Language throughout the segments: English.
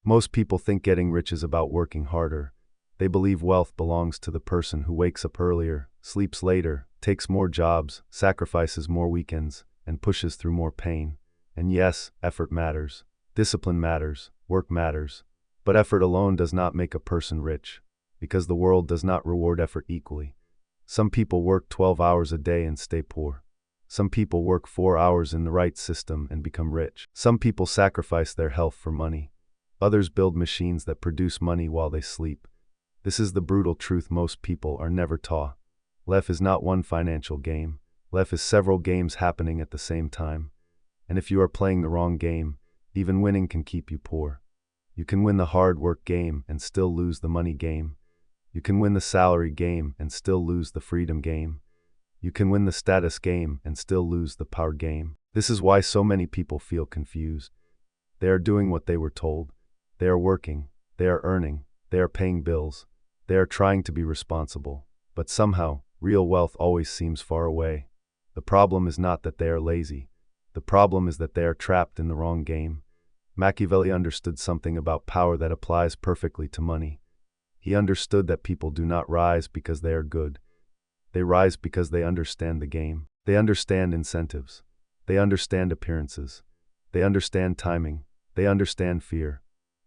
Most people think getting rich is about working harder. They believe wealth belongs to the person who wakes up earlier, sleeps later, takes more jobs, sacrifices more weekends, and pushes through more pain. And yes, effort matters. Discipline matters. Work matters. But effort alone does not make a person rich, because the world does not reward effort equally. Some people work 12 hours a day and stay poor. Some people work 4 hours in the right system and become rich. Some people sacrifice their health for money. Others build machines that produce money while they sleep. This is the brutal truth most people are never taught. Life is not one financial game. Life is several games happening at the same time. And if you are playing the wrong game, even winning can keep you poor. You can win the hard work game and still lose the money game. You can win the salary game and still lose the freedom game. You can win the status game and still lose the power game. This is why so many people feel confused. They are doing what they were told. They are working. They are earning. They are paying bills. They are trying to be responsible. But somehow, real wealth always seems far away. The problem is not that they are lazy. The problem is that they are trapped in the wrong game. Machiavelli understood something about power that applies perfectly to money. He understood that people do not rise because they are good. They rise because they understand the game. They understand incentives. They understand appearances. They understand timing. They understand fear.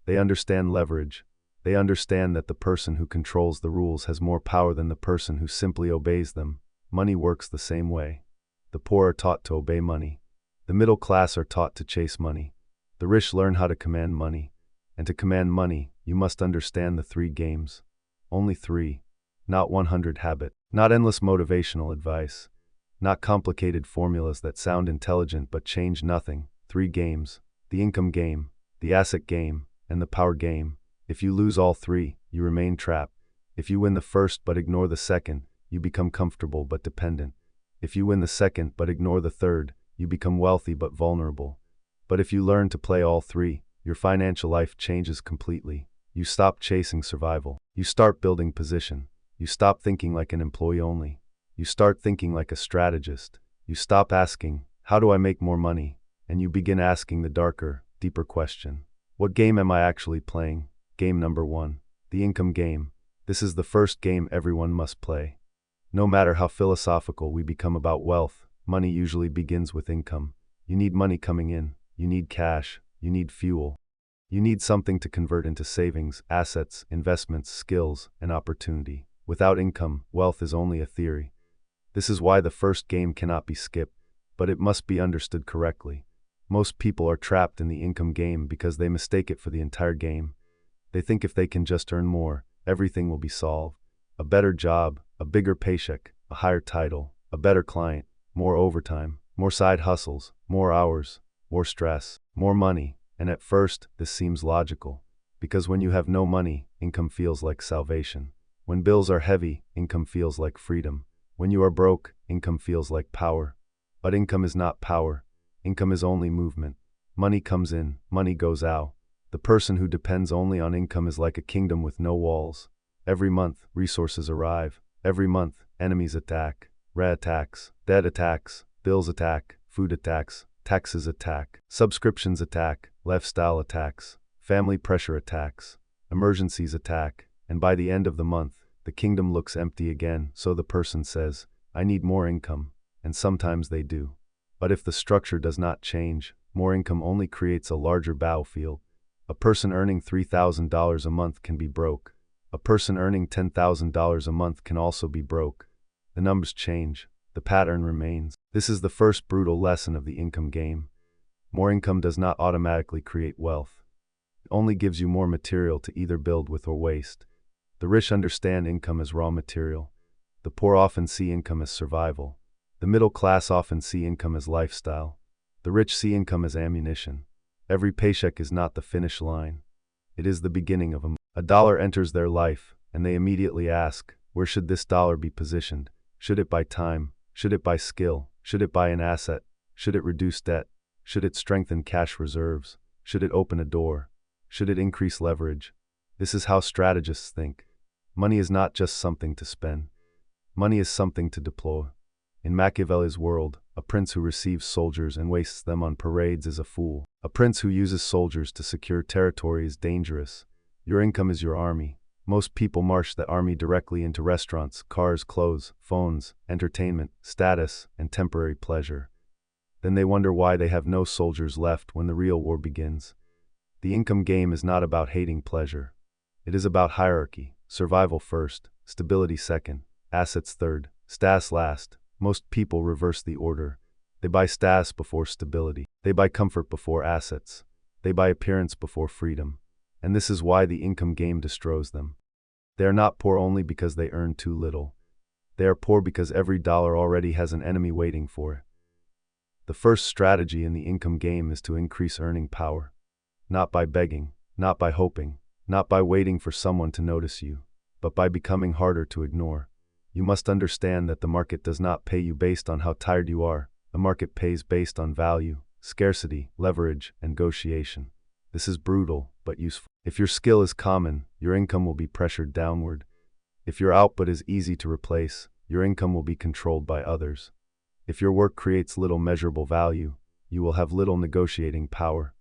They understand leverage. They understand that the person who controls the rules has more power than the person who simply obeys them. Money works the same way. The poor are taught to obey money. The middle class are taught to chase money. The rich learn how to command money. And to command money, you must understand the 3 games. Only 3. Not 100 habit. Not endless motivational advice. Not complicated formulas that sound intelligent but change nothing. 3 games. The income game, the asset game, and the power game. If you lose all 3, you remain trapped. If you win the first but ignore the second, you become comfortable but dependent. If you win the second but ignore the third, you become wealthy but vulnerable. But if you learn to play all 3, your financial life changes completely. You stop chasing survival. You start building position. You stop thinking like an employee only. You start thinking like a strategist. You stop asking, how do I make more money? And you begin asking the darker, deeper question. What game am I actually playing? Game number 1. The income game. This is the first game everyone must play. No matter how philosophical we become about wealth, money usually begins with income. You need money coming in. You need cash. You need fuel. You need something to convert into savings, assets, investments, skills, and opportunity. Without income, wealth is only a theory. This is why the first game cannot be skipped, but it must be understood correctly. Most people are trapped in the income game because they mistake it for the entire game. They think if they can just earn more, everything will be solved. A better job, a bigger paycheck, a higher title, a better client, more overtime, more side hustles, more hours, more stress, more money. And at first, this seems logical, because when you have no money, income feels like salvation. When bills are heavy, income feels like freedom. When you are broke, income feels like power. But income is not power. Income is only movement. Money comes in, money goes out. The person who depends only on income is like a kingdom with no walls. Every month, resources arrive. Every month, enemies attack. Rat attacks, debt attacks, bills attack, food attacks, taxes attack, subscriptions attack, lifestyle attacks, family pressure attacks, emergencies attack, and by the end of the month, the kingdom looks empty again, so the person says, I need more income, and sometimes they do. But if the structure does not change, more income only creates a larger battlefield. A person earning $3,000 a month can be broke. A person earning $10,000 a month can also be broke. The numbers change. The pattern remains. This is the first brutal lesson of the income game. More income does not automatically create wealth. It only gives you more material to either build with or waste. The rich understand income as raw material. The poor often see income as survival. The middle class often see income as lifestyle. The rich see income as ammunition. Every paycheck is not the finish line. It is the beginning of a dollar enters their life, and they immediately ask, where should this dollar be positioned? Should it buy time? Should it buy skill? Should it buy an asset? Should it reduce debt? Should it strengthen cash reserves? Should it open a door? Should it increase leverage? This is how strategists think. Money is not just something to spend. Money is something to deploy. In Machiavelli's world, A prince who receives soldiers and wastes them on parades is a fool. A prince who uses soldiers to secure territory is dangerous. Your income is your army. Most people march that army directly into restaurants, cars, clothes, phones, entertainment, status, and temporary pleasure. Then they wonder why they have no soldiers left when the real war begins. The income game is not about hating pleasure. It is about hierarchy: survival first, stability second, assets third, status last. Most people reverse the order. They buy status before stability. They buy comfort before assets. They buy appearance before freedom. And this is why the income game destroys them. They are not poor only because they earn too little. They are poor because every dollar already has an enemy waiting for it. The first strategy in the income game is to increase earning power. Not by begging, not by hoping, not by waiting for someone to notice you, but by becoming harder to ignore. You must understand that the market does not pay you based on how tired you are. The market pays based on value, scarcity, leverage, and negotiation. This is brutal, but useful. If your skill is common, your income will be pressured downward. If your output is easy to replace, your income will be controlled by others. If your work creates little measurable value, you will have little negotiating power.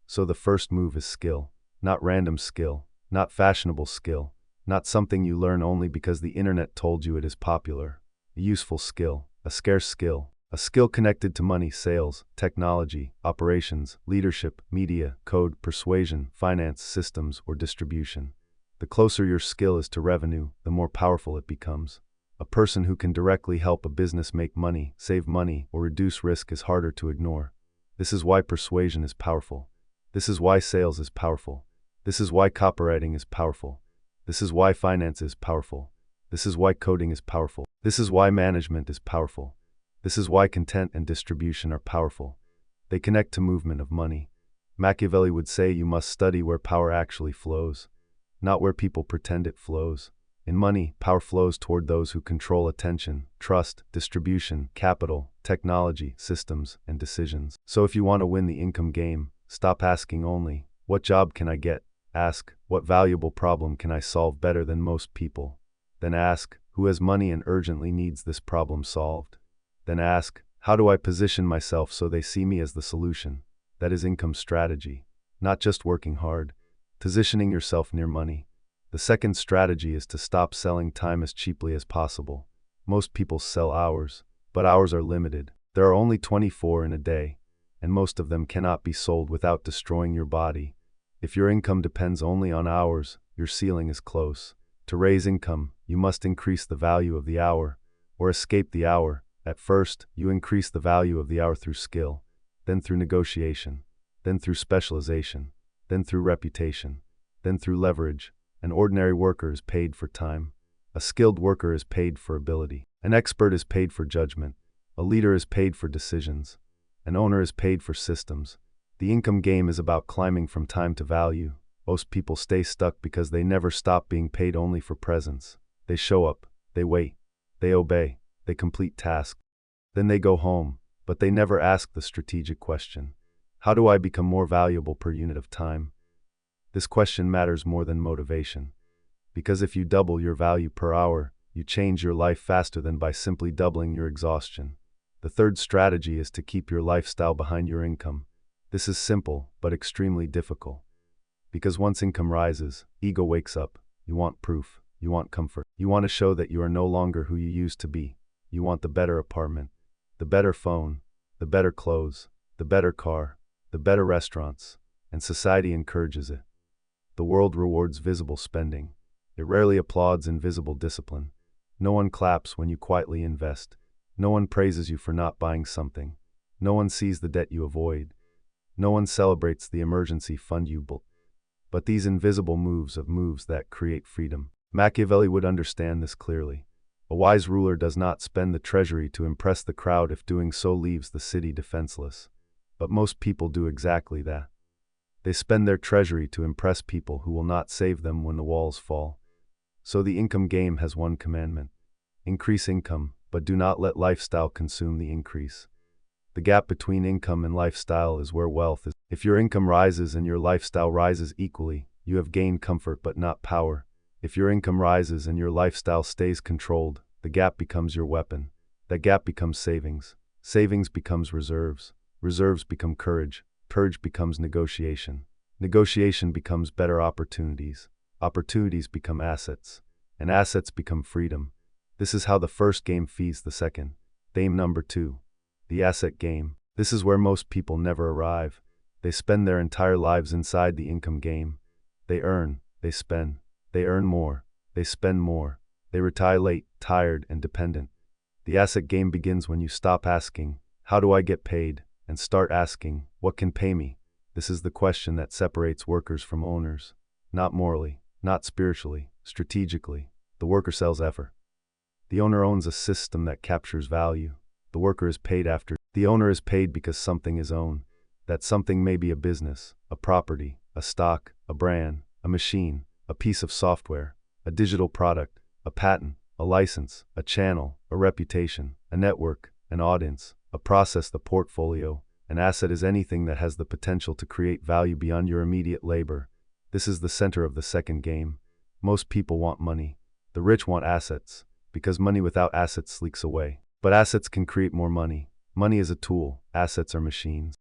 So the first move is skill, not random skill, not fashionable skill, not something you learn only because the internet told you it is popular. A useful skill, a scarce skill, a skill connected to money, sales, technology, operations, leadership, media, code, persuasion, finance, systems, or distribution. The closer your skill is to revenue, the more powerful it becomes. A person who can directly help a business make money, save money, or reduce risk is harder to ignore. This is why persuasion is powerful. This is why sales is powerful. This is why copywriting is powerful. This is why finance is powerful. This is why coding is powerful. This is why management is powerful. This is why content and distribution are powerful. They connect to movement of money. Machiavelli would say you must study where power actually flows, not where people pretend it flows. In money, power flows toward those who control attention, trust, distribution, capital, technology, systems, and decisions. So if you want to win the income game, stop asking only, what job can I get? Ask, what valuable problem can I solve better than most people? Then ask, who has money and urgently needs this problem solved? Then ask, how do I position myself so they see me as the solution? That is income strategy, not just working hard, positioning yourself near money. The second strategy is to stop selling time as cheaply as possible. Most people sell hours, but hours are limited. There are only 24 in a day, and most of them cannot be sold without destroying your body. If your income depends only on hours, your ceiling is close. To raise income, you must increase the value of the hour, or escape the hour. At first, you increase the value of the hour through skill, then through negotiation, then through specialization, then through reputation, then through leverage. An ordinary worker is paid for time. A skilled worker is paid for ability. An expert is paid for judgment. A leader is paid for decisions. An owner is paid for systems. The income game is about climbing from time to value. Most people stay stuck because they never stop being paid only for presence. They show up, they wait, they obey, they complete tasks. Then they go home, but they never ask the strategic question. How do I become more valuable per unit of time? This question matters more than motivation. Because if you double your value per hour, you change your life faster than by simply doubling your exhaustion. The third strategy is to keep your lifestyle behind your income. This is simple, but extremely difficult. Because once income rises, ego wakes up. You want proof. You want comfort. You want to show that you are no longer who you used to be. You want the better apartment, the better phone, the better clothes, the better car, the better restaurants, and society encourages it. The world rewards visible spending. It rarely applauds invisible discipline. No one claps when you quietly invest. No one praises you for not buying something. No one sees the debt you avoid. No one celebrates the emergency fund you built. But these invisible moves are moves that create freedom. Machiavelli would understand this clearly. A wise ruler does not spend the treasury to impress the crowd if doing so leaves the city defenseless. But most people do exactly that. They spend their treasury to impress people who will not save them when the walls fall. So the income game has one commandment. Increase income, but do not let lifestyle consume the increase. The gap between income and lifestyle is where wealth is. If your income rises and your lifestyle rises equally, you have gained comfort but not power. If your income rises and your lifestyle stays controlled, the gap becomes your weapon. That gap becomes savings. Savings becomes reserves. Reserves become courage. Courage becomes negotiation. Negotiation becomes better opportunities. Opportunities become assets. And assets become freedom. This is how the first game feeds the second. Game number 2. The asset game. This is where most people never arrive. They spend their entire lives inside the income game. They earn, they spend, they earn more, they spend more, they retire late, tired, and dependent. The asset game begins when you stop asking, "How do I get paid?" and start asking, "What can pay me?" This is the question that separates workers from owners. Not morally, not spiritually, strategically. The worker sells effort. The owner owns a system that captures value. The worker is paid after. The owner is paid because something is owned. That something may be a business, a property, a stock, a brand, a machine, a piece of software, a digital product, a patent, a license, a channel, a reputation, a network, an audience, a process, the portfolio. An asset is anything that has the potential to create value beyond your immediate labor. This is the center of the second game. Most people want money. The rich want assets, because money without assets leaks away. But assets can create more money. Money is a tool, assets are machines.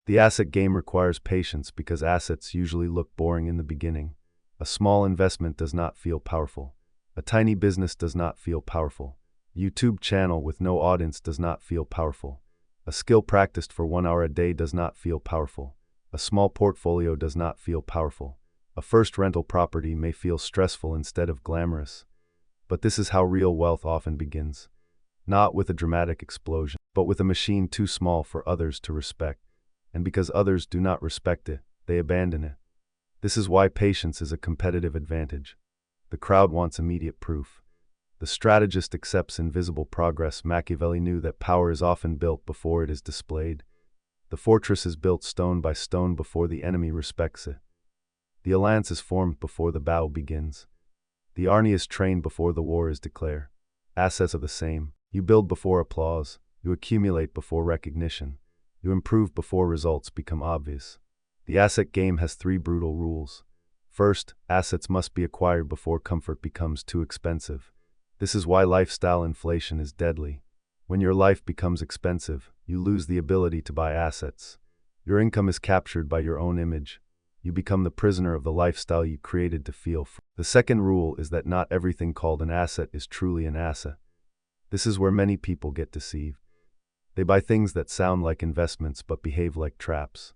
The asset game requires patience because assets usually look boring in the beginning. A small investment does not feel powerful. A tiny business does not feel powerful. A YouTube channel with no audience does not feel powerful. A skill practiced for 1 hour a day does not feel powerful. A small portfolio does not feel powerful. A first rental property may feel stressful instead of glamorous. But this is how real wealth often begins. Not with a dramatic explosion, but with a machine too small for others to respect. And because others do not respect it, they abandon it. This is why patience is a competitive advantage. The crowd wants immediate proof. The strategist accepts invisible progress. Machiavelli knew that power is often built before it is displayed. The fortress is built stone by stone before the enemy respects it. The alliance is formed before the battle begins. The army is trained before the war is declared. Assets are the same. You build before applause. You accumulate before recognition. You improve before results become obvious. The asset game has 3 brutal rules. First, assets must be acquired before comfort becomes too expensive. This is why lifestyle inflation is deadly. When your life becomes expensive, you lose the ability to buy assets. Your income is captured by your own image. You become the prisoner of the lifestyle you created to feel free. The second rule is that not everything called an asset is truly an asset. This is where many people get deceived. They buy things that sound like investments but behave like traps.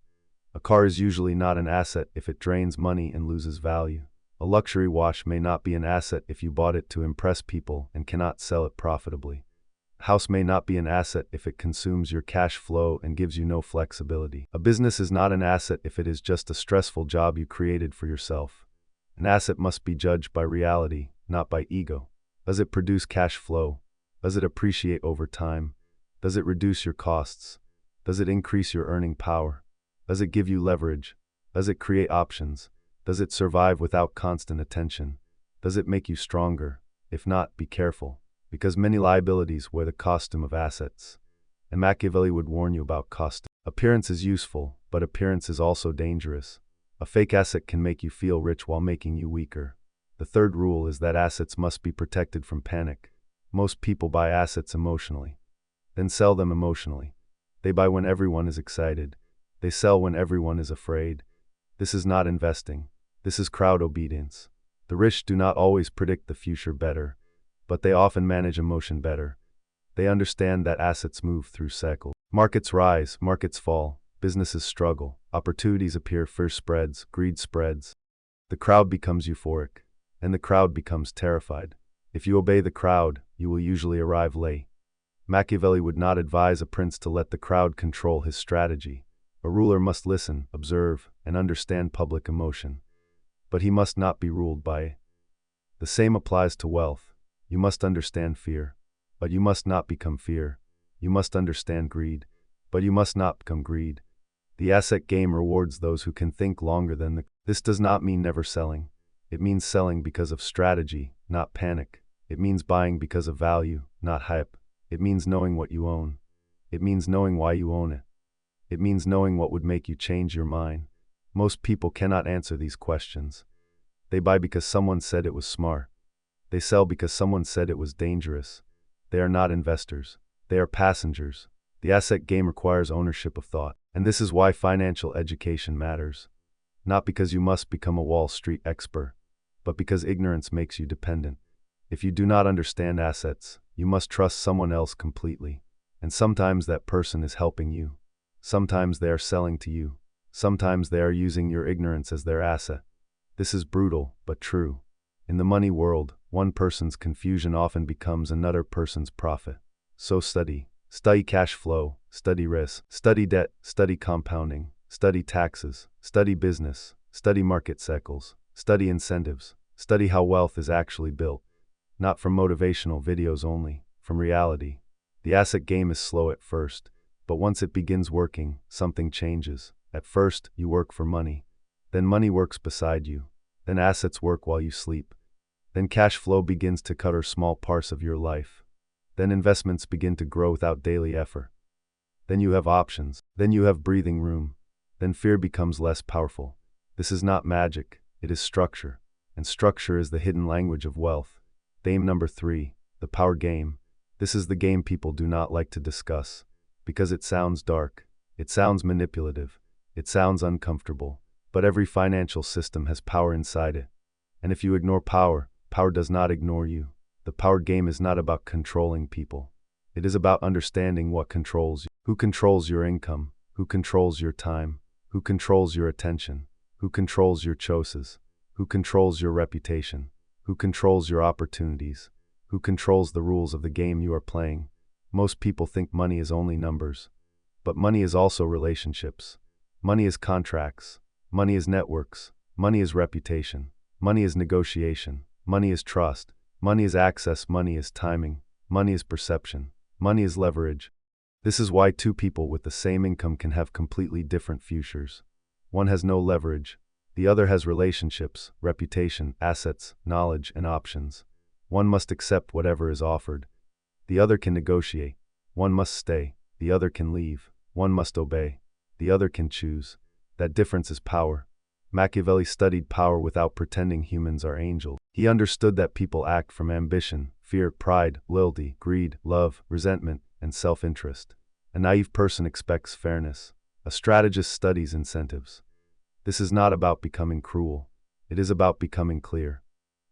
A car is usually not an asset if it drains money and loses value. A luxury watch may not be an asset if you bought it to impress people and cannot sell it profitably. A house may not be an asset if it consumes your cash flow and gives you no flexibility. A business is not an asset if it is just a stressful job you created for yourself. An asset must be judged by reality, not by ego. Does it produce cash flow? Does it appreciate over time? Does it reduce your costs? Does it increase your earning power? Does it give you leverage? Does it create options? Does it survive without constant attention? Does it make you stronger? If not, be careful, because many liabilities wear the costume of assets. And Machiavelli would warn you about costume. Appearance is useful, but appearance is also dangerous. A fake asset can make you feel rich while making you weaker. The third rule is that assets must be protected from panic. Most people buy assets emotionally, then sell them emotionally. They buy when everyone is excited. They sell when everyone is afraid. This is not investing. This is crowd obedience. The rich do not always predict the future better, but they often manage emotion better. They understand that assets move through cycles. Markets rise, markets fall, businesses struggle, opportunities appear, fear spreads, greed spreads. The crowd becomes euphoric, and the crowd becomes terrified. If you obey the crowd, you will usually arrive late. Machiavelli would not advise a prince to let the crowd control his strategy. A ruler must listen, observe, and understand public emotion. But he must not be ruled by it. The same applies to wealth. You must understand fear, but you must not become fear. You must understand greed, but you must not become greed. The asset game rewards those who can think longer than the... This does not mean never selling. It means selling because of strategy, not panic. It means buying because of value, not hype. It means knowing what you own. It means knowing why you own it. It means knowing what would make you change your mind. Most people cannot answer these questions. They buy because someone said it was smart. They sell because someone said it was dangerous. They are not investors. They are passengers. The asset game requires ownership of thought. And this is why financial education matters. Not because you must become a Wall Street expert, but because ignorance makes you dependent. If you do not understand assets, you must trust someone else completely. And sometimes that person is helping you. Sometimes they are selling to you. Sometimes they are using your ignorance as their asset. This is brutal, but true. In the money world, one person's confusion often becomes another person's profit. So study cash flow, study risk, study debt, study compounding, study taxes, study business, study market cycles, study incentives, study how wealth is actually built. Not from motivational videos only, from reality. The asset game is slow at first, but once it begins working, something changes. At first, you work for money. Then money works beside you. Then assets work while you sleep. Then cash flow begins to cover small parts of your life. Then investments begin to grow without daily effort. Then you have options. Then you have breathing room. Then fear becomes less powerful. This is not magic, it is structure. And structure is the hidden language of wealth. Theme number 3, the power game. This is the game people do not like to discuss. Because it sounds dark. It sounds manipulative. It sounds uncomfortable. But every financial system has power inside it. And if you ignore power, power does not ignore you. The power game is not about controlling people. It is about understanding what controls you. Who controls your income? Who controls your time? Who controls your attention? Who controls your choices? Who controls your reputation? Who controls your opportunities? Who controls the rules of the game you are playing? Most people think money is only numbers. But money is also relationships. Money is contracts. Money is networks. Money is reputation. Money is negotiation. Money is trust. Money is access. Money is timing. Money is perception. Money is leverage. This is why two people with the same income can have completely different futures. One has no leverage. The other has relationships, reputation, assets, knowledge, and options. One must accept whatever is offered. The other can negotiate. One must stay. The other can leave. One must obey. The other can choose. That difference is power. Machiavelli studied power without pretending humans are angels. He understood that people act from ambition, fear, pride, loyalty, greed, love, resentment, and self-interest. A naive person expects fairness. A strategist studies incentives. This is not about becoming cruel. It is about becoming clear.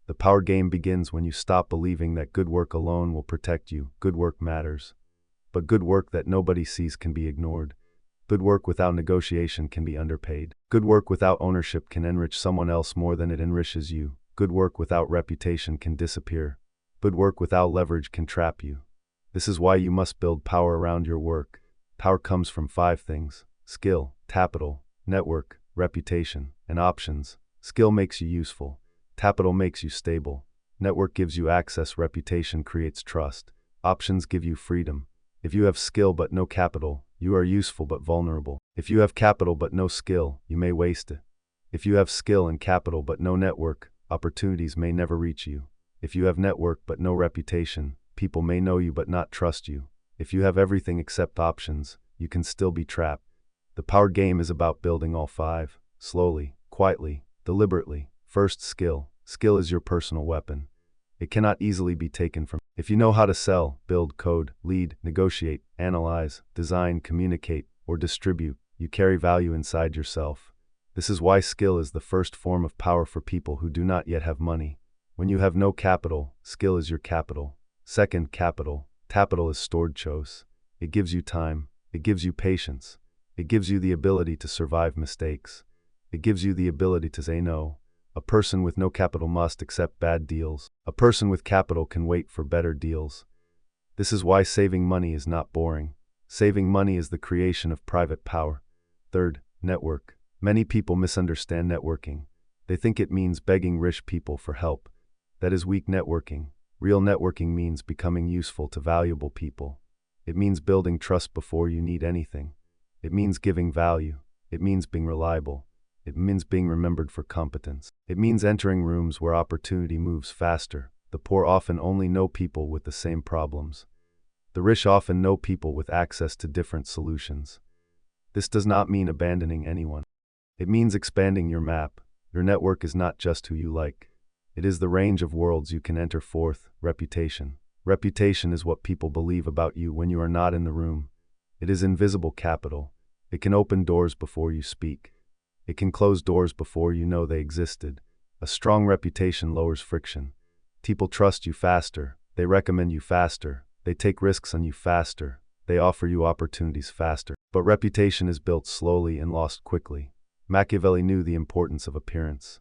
The power game begins when you stop believing that good work alone will protect you. Good work matters. But good work that nobody sees can be ignored. Good work without negotiation can be underpaid. Good work without ownership can enrich someone else more than it enriches you. Good work without reputation can disappear. Good work without leverage can trap you. This is why you must build power around your work. Power comes from 5 things: skill, capital, network, reputation, and options. Skill makes you useful. Capital makes you stable. Network gives you access. Reputation creates trust. Options give you freedom. If you have skill but no capital, you are useful but vulnerable. If you have capital but no skill, you may waste it. If you have skill and capital but no network, opportunities may never reach you. If you have network but no reputation, people may know you but not trust you. If you have everything except options, you can still be trapped. The power game is about building all 5, slowly, quietly, deliberately. First, skill. Skill is your personal weapon. It cannot easily be taken from you. If you know how to sell, build, code, lead, negotiate, analyze, design, communicate, or distribute, you carry value inside yourself. This is why skill is the first form of power for people who do not yet have money. When you have no capital, skill is your capital. Second, capital. Capital is stored choice. It gives you time. It gives you patience. It gives you the ability to survive mistakes. It gives you the ability to say no. A person with no capital must accept bad deals. A person with capital can wait for better deals. This is why saving money is not boring. Saving money is the creation of private power. Third, network. Many people misunderstand networking. They think it means begging rich people for help. That is weak networking. Real networking means becoming useful to valuable people. It means building trust before you need anything. It means giving value. It means being reliable. It means being remembered for competence. It means entering rooms where opportunity moves faster. The poor often only know people with the same problems. The rich often know people with access to different solutions. This does not mean abandoning anyone. It means expanding your map. Your network is not just who you like. It is the range of worlds you can enter. Fourth, reputation. Reputation is what people believe about you when you are not in the room. It is invisible capital. It can open doors before you speak. It can close doors before you know they existed. A strong reputation lowers friction. People trust you faster. They recommend you faster. They take risks on you faster. They offer you opportunities faster. But reputation is built slowly and lost quickly. Machiavelli knew the importance of appearance.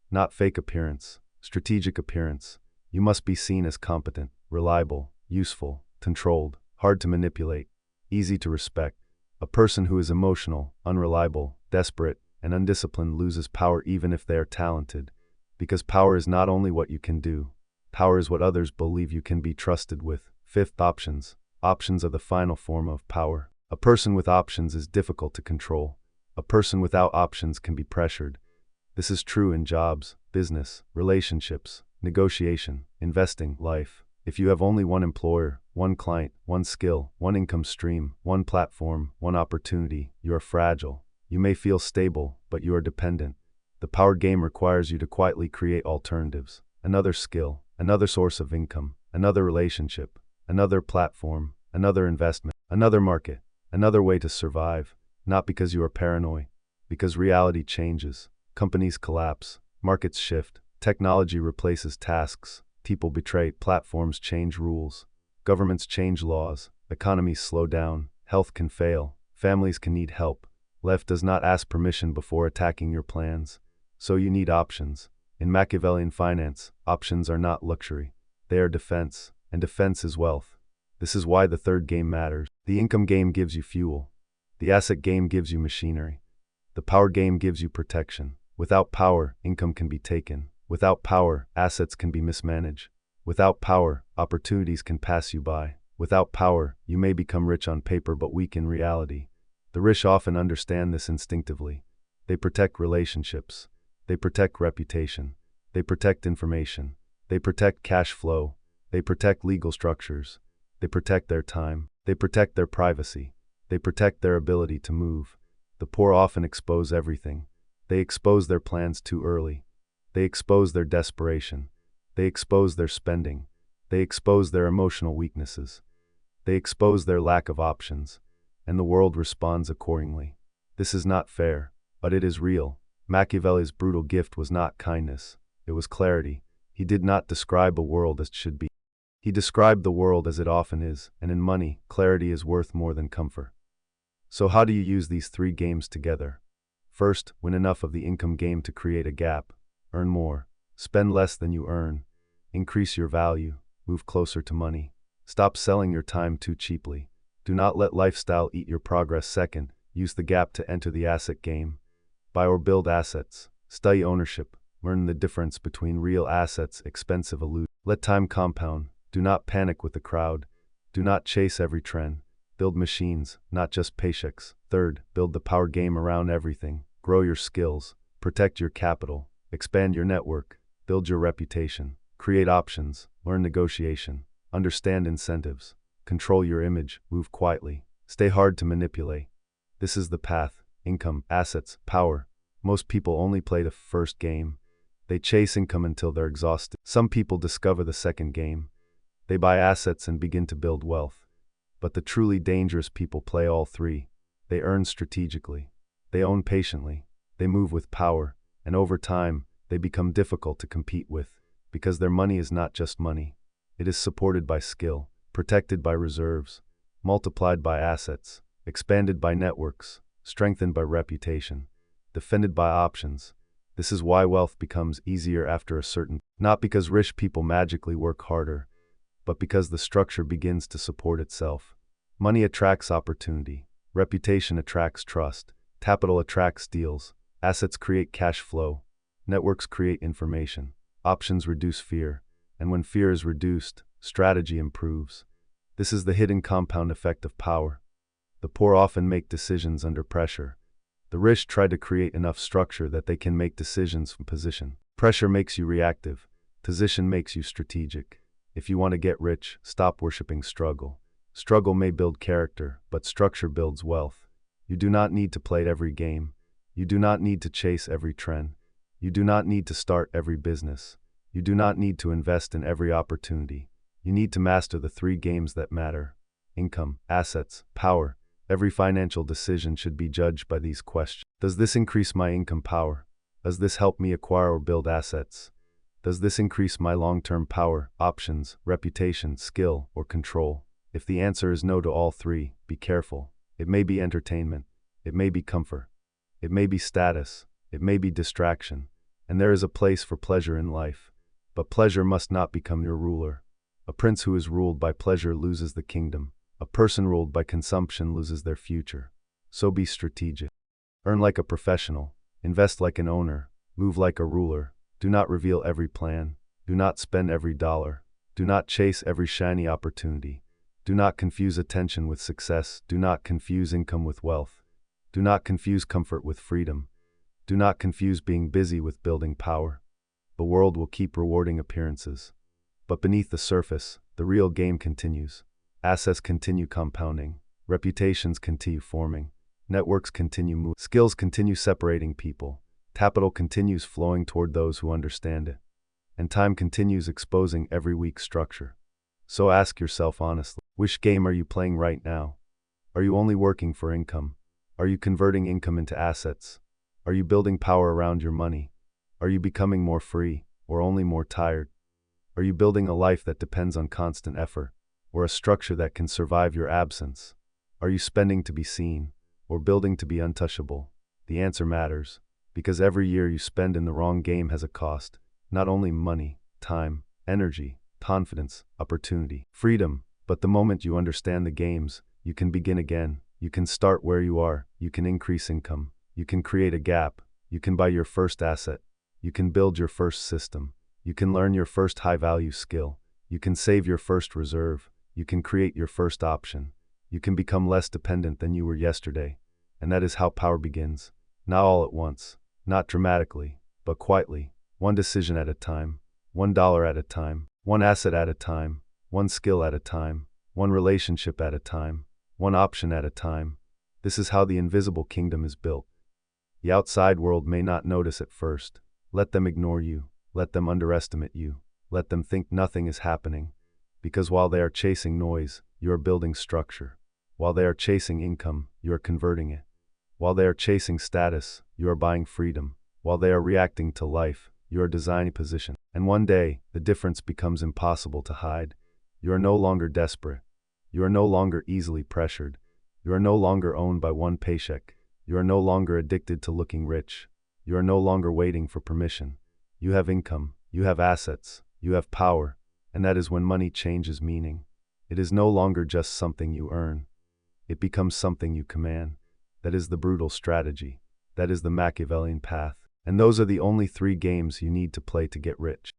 Not fake appearance, strategic appearance. You must be seen as competent, reliable, useful, controlled, hard to manipulate, easy to respect. A person who is emotional, unreliable, desperate, and undisciplined loses power even if they are talented. Because power is not only what you can do, power is what others believe you can be trusted with. Fifth, options. Options are the final form of power. A person with options is difficult to control. A person without options can be pressured. This is true in jobs, business, relationships, negotiation, investing, life. If you have only one employer, one client, one skill, one income stream, one platform, one opportunity, you are fragile. You may feel stable, but you are dependent. The power game requires you to quietly create alternatives. Another skill, another source of income, another relationship, another platform, another investment, another market, another way to survive. Not because you are paranoid, because reality changes. Companies collapse, markets shift, technology replaces tasks, people betray, platforms change rules, governments change laws, economies slow down, health can fail, families can need help. Life does not ask permission before attacking your plans, so you need options. In Machiavellian finance, options are not luxury, they are defense, and defense is wealth. This is why the third game matters. The income game gives you fuel. The asset game gives you machinery. The power game gives you protection. Without power, income can be taken. Without power, assets can be mismanaged. Without power, opportunities can pass you by. Without power, you may become rich on paper but weak in reality. The rich often understand this instinctively. They protect relationships. They protect reputation. They protect information. They protect cash flow. They protect legal structures. They protect their time. They protect their privacy. They protect their ability to move. The poor often expose everything. They expose their plans too early. They expose their desperation. They expose their spending. They expose their emotional weaknesses. They expose their lack of options. And the world responds accordingly. This is not fair, but it is real. Machiavelli's brutal gift was not kindness. It was clarity. He did not describe a world as it should be. He described the world as it often is, and in money, clarity is worth more than comfort. So how do you use these three games together? First, win enough of the income game to create a gap. Earn more. Spend less than you earn. Increase your value. Move closer to money. Stop selling your time too cheaply. Do not let lifestyle eat your progress. Second, use the gap to enter the asset game. Buy or build assets. Study ownership. Learn the difference between real assets, expensive illusion. Let time compound. Do not panic with the crowd. Do not chase every trend. Build machines, not just paychecks. Third, build the power game around everything. Grow your skills. Protect your capital. Expand your network. Build your reputation. Create options. Learn negotiation. Understand incentives. Control your image. Move quietly. Stay hard to manipulate. This is the path. Income, assets, power. Most people only play the first game. They chase income until they're exhausted. Some people discover the second game. They buy assets and begin to build wealth. But the truly dangerous people play all three. They earn strategically. They own patiently. They move with power. And over time, they become difficult to compete with. Because their money is not just money. It is supported by skill, protected by reserves, multiplied by assets, expanded by networks, strengthened by reputation, defended by options. This is why wealth becomes easier after a certain, not because rich people magically work harder, but because the structure begins to support itself. Money attracts opportunity, reputation attracts trust, capital attracts deals, assets create cash flow, networks create information, options reduce fear, and when fear is reduced, strategy improves. This is the hidden compound effect of power. The poor often make decisions under pressure. The rich try to create enough structure that they can make decisions from position. Pressure makes you reactive. Position makes you strategic. If you want to get rich, stop worshiping struggle. Struggle may build character, but structure builds wealth. You do not need to play every game. You do not need to chase every trend. You do not need to start every business. You do not need to invest in every opportunity. You need to master the three games that matter: income, assets, power. Every financial decision should be judged by these questions. Does this increase my income power? Does this help me acquire or build assets? Does this increase my long-term power, options, reputation, skill, or control? If the answer is no to all three, be careful. It may be entertainment. It may be comfort. It may be status. It may be distraction. And there is a place for pleasure in life. But pleasure must not become your ruler. A prince who is ruled by pleasure loses the kingdom. A person ruled by consumption loses their future. So be strategic. Earn like a professional. Invest like an owner. Move like a ruler. Do not reveal every plan. Do not spend every dollar. Do not chase every shiny opportunity. Do not confuse attention with success. Do not confuse income with wealth. Do not confuse comfort with freedom. Do not confuse being busy with building power. The world will keep rewarding appearances. But beneath the surface, the real game continues. Assets continue compounding. Reputations continue forming. Networks continue moving. Skills continue separating people. Capital continues flowing toward those who understand it. And time continues exposing every weak structure. So ask yourself honestly, which game are you playing right now? Are you only working for income? Are you converting income into assets? Are you building power around your money? Are you becoming more free, or only more tired? Are you building a life that depends on constant effort, or a structure that can survive your absence? Are you spending to be seen, or building to be untouchable? The answer matters, because every year you spend in the wrong game has a cost, not only money, time, energy, confidence, opportunity, freedom. But the moment you understand the games, you can begin again. You can start where you are. You can increase income. You can create a gap. You can buy your first asset. You can build your first system. You can learn your first high-value skill. You can save your first reserve. You can create your first option. You can become less dependent than you were yesterday. And that is how power begins. Not all at once, not dramatically, but quietly, one decision at a time, $1 at a time, one asset at a time, one skill at a time, one relationship at a time, one option at a time. This is how the invisible kingdom is built. The outside world may not notice at first. Let them ignore you. Let them underestimate you. Let them think nothing is happening. Because while they are chasing noise, you are building structure. While they are chasing income, you are converting it. While they are chasing status, you are buying freedom. While they are reacting to life, you are designing position. And one day, the difference becomes impossible to hide. You are no longer desperate. You are no longer easily pressured. You are no longer owned by one paycheck. You are no longer addicted to looking rich. You are no longer waiting for permission. You have income. You have assets. You have power. And that is when money changes meaning. It is no longer just something you earn. It becomes something you command. That is the brutal strategy. That is the Machiavellian path. And those are the only three games you need to play to get rich.